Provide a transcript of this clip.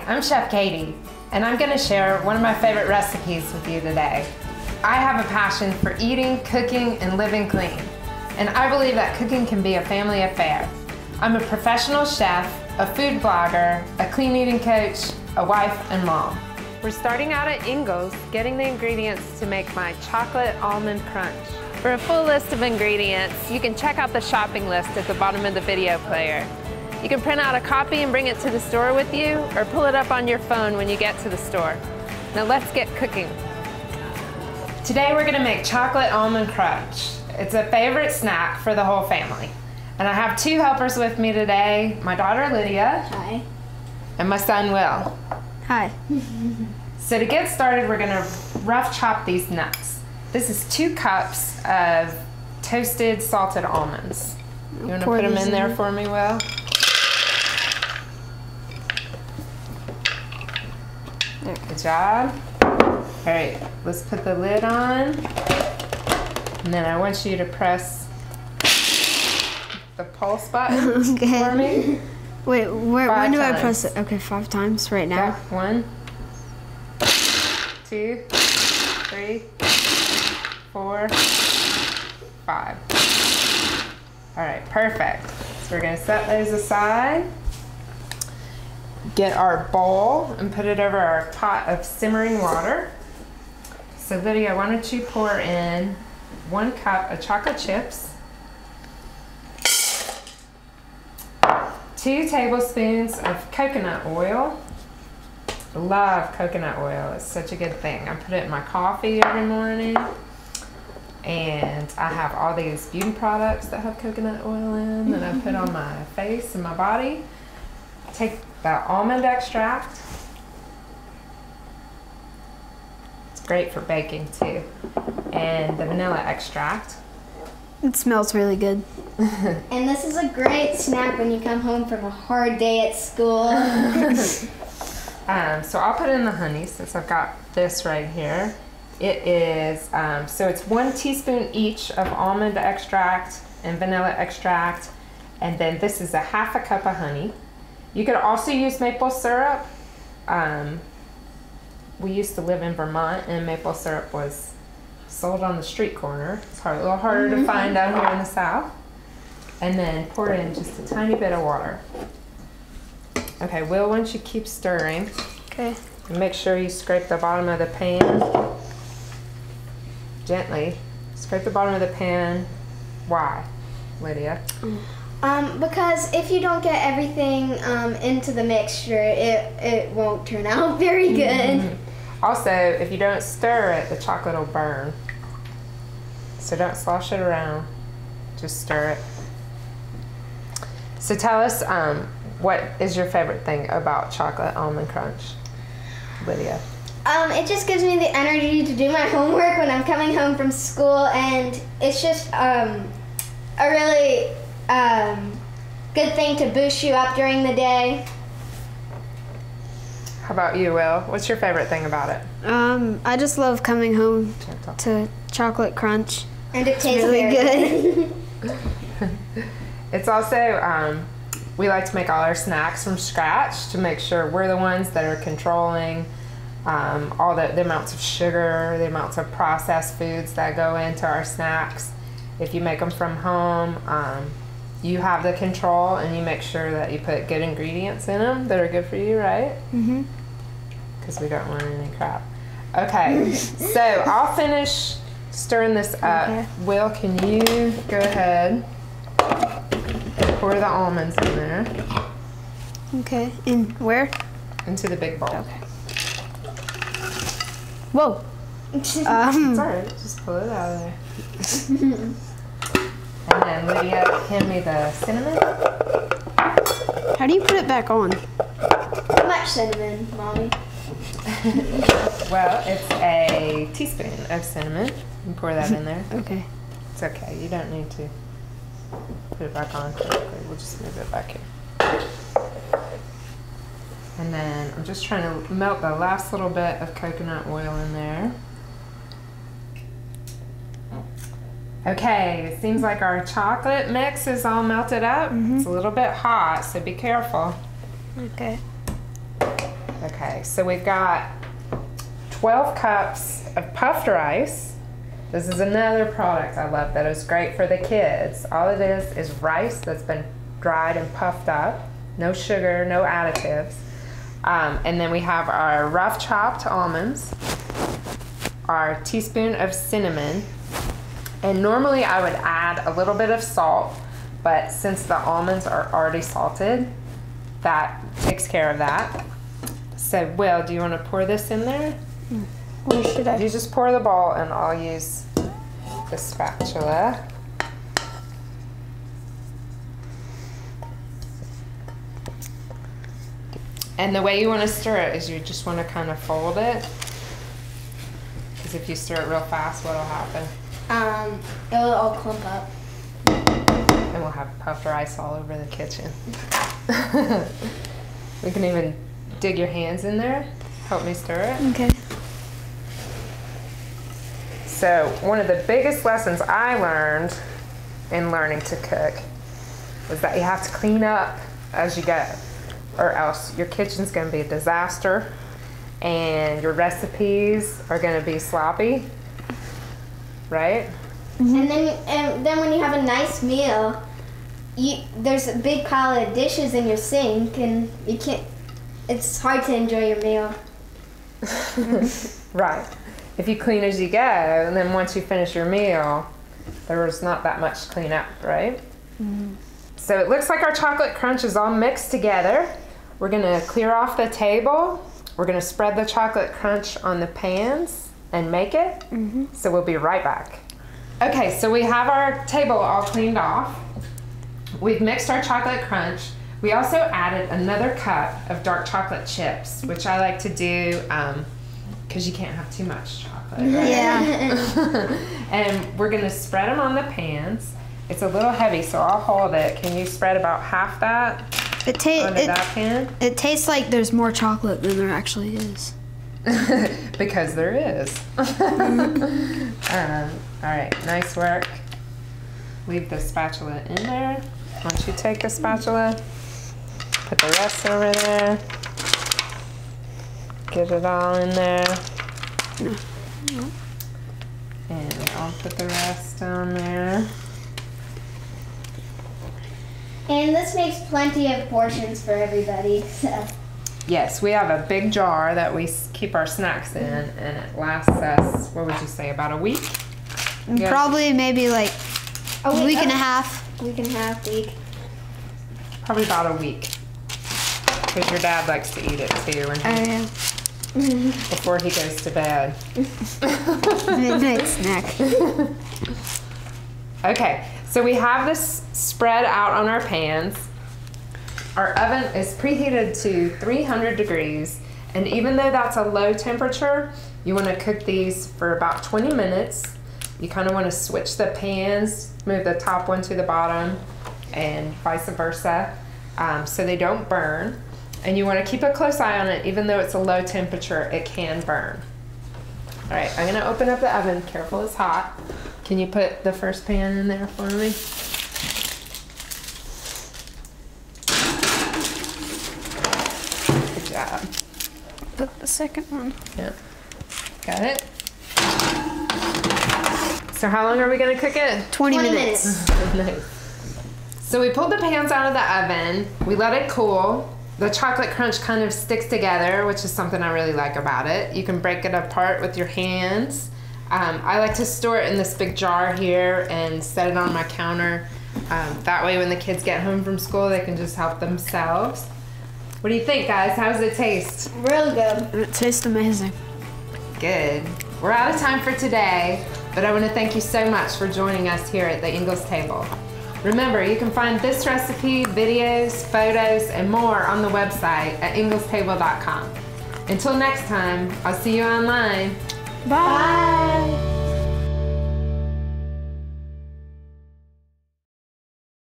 I'm Chef Katie, and I'm going to share one of my favorite recipes with you today. I have a passion for eating, cooking, and living clean, and I believe that cooking can be a family affair. I'm a professional chef, a food blogger, a clean eating coach, a wife, and mom. We're starting out at Ingles, getting the ingredients to make my chocolate almond crunch. For a full list of ingredients, you can check out the shopping list at the bottom of the video player. You can print out a copy and bring it to the store with you, or pull it up on your phone when you get to the store. Now let's get cooking. Today we're gonna make chocolate almond crunch. It's a favorite snack for the whole family. And I have two helpers with me today, my daughter Lydia. Hi. And my son Will. Hi. So to get started, we're gonna rough chop these nuts. This is 2 cups of toasted salted almonds. You wanna put them in there for me, Will? Good job. All right, let's put the lid on. And then I want you to press the pulse button for me. Wait, when do I times. press it? Okay, 5 times right now. Yeah, 1, 2, 3, 4, 5. All right, perfect. So we're gonna set those aside. Get our bowl and put it over our pot of simmering water. So Lydia, why don't you pour in 1 cup of chocolate chips, 2 tablespoons of coconut oil. I love coconut oil, it's such a good thing. I put it in my coffee every morning. And I have all these beauty products that have coconut oil in that I put on my face and my body. Take the almond extract. It's great for baking too. And the vanilla extract. It smells really good. And this is a great snack when you come home from a hard day at school. So I'll put in the honey since I've got this right here. It is, so it's 1 teaspoon each of almond extract and vanilla extract. And then this is a 1/2 cup of honey. You could also use maple syrup. We used to live in Vermont and maple syrup was sold on the street corner. It's a little harder to find down here in the South. And then pour in just a tiny bit of water. Okay, Will, once you keep stirring. Okay. And make sure you scrape the bottom of the pan. Gently. Scrape the bottom of the pan. Why, Lydia? Because if you don't get everything into the mixture, it won't turn out very good. Also, if you don't stir it, the chocolate will burn. So don't slosh it around, just stir it. So tell us, what is your favorite thing about chocolate almond crunch, Lydia? It just gives me the energy to do my homework when I'm coming home from school, and it's just a really good thing to boost you up during the day. How about you, Will? What's your favorite thing about it? I just love coming home to chocolate crunch. And it tastes really very good. It's also, we like to make all our snacks from scratch to make sure we're the ones that are controlling all the amounts of sugar, the amounts of processed foods that go into our snacks. If you make them from home, you have the control and you make sure that you put good ingredients in them that are good for you, right? Mm-hmm. Because we don't want any crap. Okay, so I'll finish stirring this up. Okay. Will, can you go ahead and pour the almonds in there? Okay. And where? Into the big bowl. Okay. Whoa. It's alright, just pull it out of there. And then Lydia, hand me the cinnamon. How do you put it back on? How much cinnamon, Mommy? Well, it's a teaspoon of cinnamon. You pour that in there. Okay. It's okay, you don't need to put it back on correctly. We'll just move it back here. And then I'm just trying to melt the last little bit of coconut oil in there. Okay, it seems like our chocolate mix is all melted up. It's a little bit hot, so be careful. Okay. Okay, so we've got 12 cups of puffed rice. This is another product I love that is great for the kids. All it is rice that's been dried and puffed up. No sugar, no additives. And then we have our rough chopped almonds, our teaspoon of cinnamon, and normally I would add a little bit of salt, but since the almonds are already salted, that takes care of that. So, Will, do you want to pour this in there? Or should I? You just pour the bowl and I'll use the spatula. And the way you want to stir it is you just want to kind of fold it. Because if you stir it real fast, what'll happen? It'll all clump up. And we'll have puffed rice all over the kitchen. We can even dig your hands in there. Help me stir it. Okay. So one of the biggest lessons I learned in learning to cook was that you have to clean up as you go, or else your kitchen's going to be a disaster and your recipes are going to be sloppy, right? And then when you have a nice meal, there's a big pile of dishes in your sink, and it's hard to enjoy your meal. Right. If you clean as you go, and then once you finish your meal, there was not that much to clean up, right? Mm-hmm. So it looks like our chocolate crunch is all mixed together. We're gonna clear off the table. We're gonna spread the chocolate crunch on the pans and make it. Mm-hmm. So we'll be right back. Okay, so we have our table all cleaned off. We've mixed our chocolate crunch. We also added another cup of dark chocolate chips, which I like to do because you can't have too much chocolate, right? Yeah. And we're gonna spread them on the pans. It's a little heavy, so I'll hold it. Can you spread about half that onto that pan? It tastes like there's more chocolate than there actually is. Because there is. All right, nice work. Leave the spatula in there. Once you take the spatula, put the rest over there. Get it all in there. And I'll put the rest down there. And this makes plenty of portions for everybody. So. Yes, we have a big jar that we keep our snacks in, and it lasts us, what would you say, about a week? Yeah. Probably maybe like a week and a half. Week. Probably about a week. Because your dad likes to eat it too before he goes to bed. Midnight snack. Okay, so we have this spread out on our pans. Our oven is preheated to 300 degrees, and even though that's a low temperature, you want to cook these for about 20 minutes. You kind of want to switch the pans, move the top one to the bottom, and vice versa, so they don't burn. And you want to keep a close eye on it. Even though it's a low temperature, it can burn. All right, I'm going to open up the oven. Careful, it's hot. Can you put the first pan in there for me? Good job. Put the second one. Yeah. Got it? So how long are we going to cook it? 20 minutes. Nice. So we pulled the pans out of the oven. We let it cool. The chocolate crunch kind of sticks together, which is something I really like about it. You can break it apart with your hands. I like to store it in this big jar here and set it on my counter. That way when the kids get home from school, they can just help themselves. What do you think, guys? How does it taste? Real good. It tastes amazing. Good. We're out of time for today, but I want to thank you so much for joining us here at the Ingles table. Remember, you can find this recipe, videos, photos, and more on the website at inglestable.com. Until next time, I'll see you online. Bye.